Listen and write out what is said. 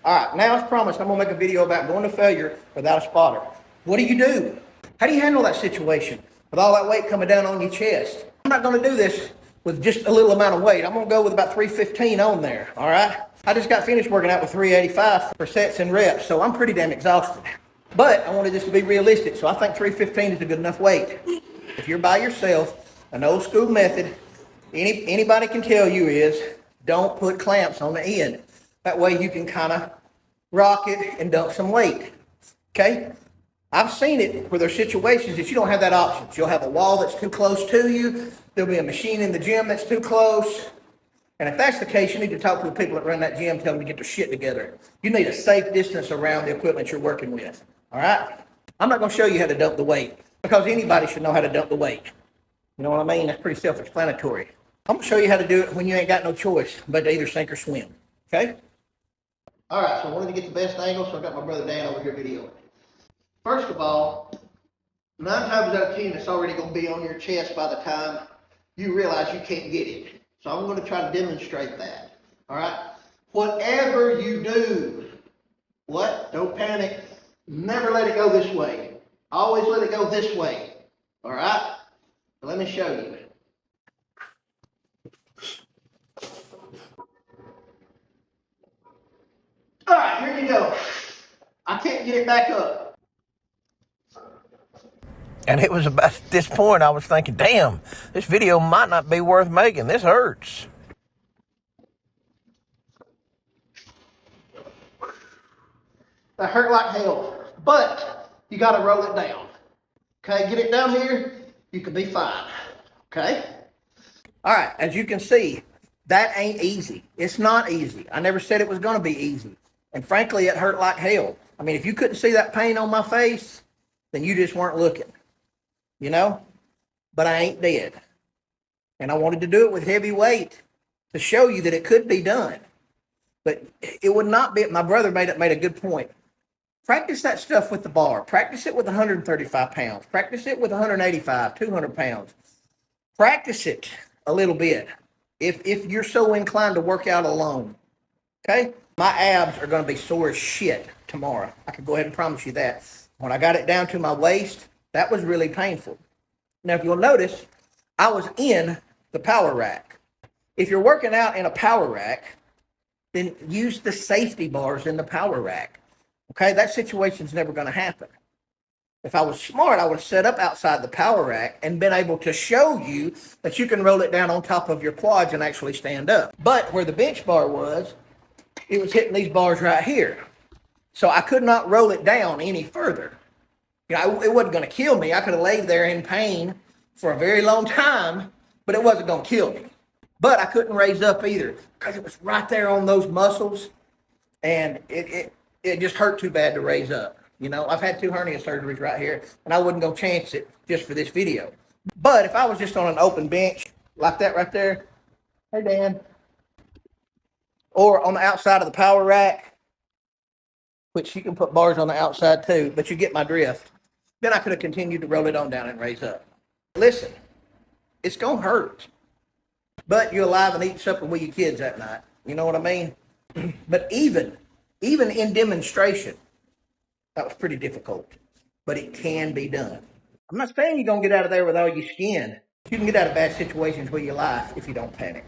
All right, now as promised, I'm gonna make a video about going to failure without a spotter. What do you do? How do you handle that situation with all that weight coming down on your chest? I'm not gonna do this with just a little amount of weight. I'm gonna go with about 315 on there, all right? I just got finished working out with 385 for sets and reps, so I'm pretty damn exhausted. But I wanted this to be realistic, so I think 315 is a good enough weight. If you're by yourself, an old school method, anybody can tell you is don't put clamps on the end. That way you can kind of rock it and dump some weight, okay? I've seen it where there's situations that you don't have that option. You'll have a wall that's too close to you. There'll be a machine in the gym that's too close. And if that's the case, you need to talk to the people that run that gym, tell them to get their shit together. You need a safe distance around the equipment you're working with, all right? I'm not gonna show you how to dump the weight because anybody should know how to dump the weight. You know what I mean? That's pretty self-explanatory. I'm gonna show you how to do it when you ain't got no choice but to either sink or swim, okay? All right, so I wanted to get the best angle, so I got my brother Dan over here videoing. First of all, 9 times out of 10, it's already going to be on your chest by the time you realize you can't get it. So I'm going to try to demonstrate that. All right? Whatever you do, don't panic. Never let it go this way. Always let it go this way. All right? Let me show you. All right, here you go. I can't get it back up. And it was about at this point I was thinking, damn, this video might not be worth making. This hurts. That hurt like hell. But you got to roll it down. Okay, get it down here, you can be fine. Okay? All right, as you can see, that ain't easy. It's not easy. I never said it was going to be easy. And frankly, it hurt like hell. I mean, if you couldn't see that pain on my face, then you just weren't looking, you know? But I ain't dead. And I wanted to do it with heavy weight to show you that it could be done. But it would not be. My brother made a good point. Practice that stuff with the bar. Practice it with 135 pounds. Practice it with 185, 200 pounds. Practice it a little bit if you're so inclined to work out alone, okay? My abs are going to be sore as shit tomorrow. I can go ahead and promise you that. When I got it down to my waist, that was really painful. Now, if you'll notice, I was in the power rack. If you're working out in a power rack, then use the safety bars in the power rack, okay? That situation's never going to happen. If I was smart, I would have set up outside the power rack and been able to show you that you can roll it down on top of your quads and actually stand up. But where the bench bar was, it was hitting these bars right here. So I could not roll it down any further. You know, it wasn't going to kill me. I could have laid there in pain for a very long time, but it wasn't going to kill me. But I couldn't raise up either because it was right there on those muscles, and it just hurt too bad to raise up. You know, I've had 2 hernia surgeries right here, and I wouldn't go chance it just for this video. But if I was just on an open bench like that right there, hey Dan, or on the outside of the power rack, which you can put bars on the outside too, but you get my drift, then I could have continued to roll it on down and raise up. Listen, it's going to hurt, but you're alive and eating supper with your kids that night. You know what I mean? But even in demonstration, that was pretty difficult, but it can be done. I'm not saying you're going to get out of there with all your skin. You can get out of bad situations with your life if you don't panic.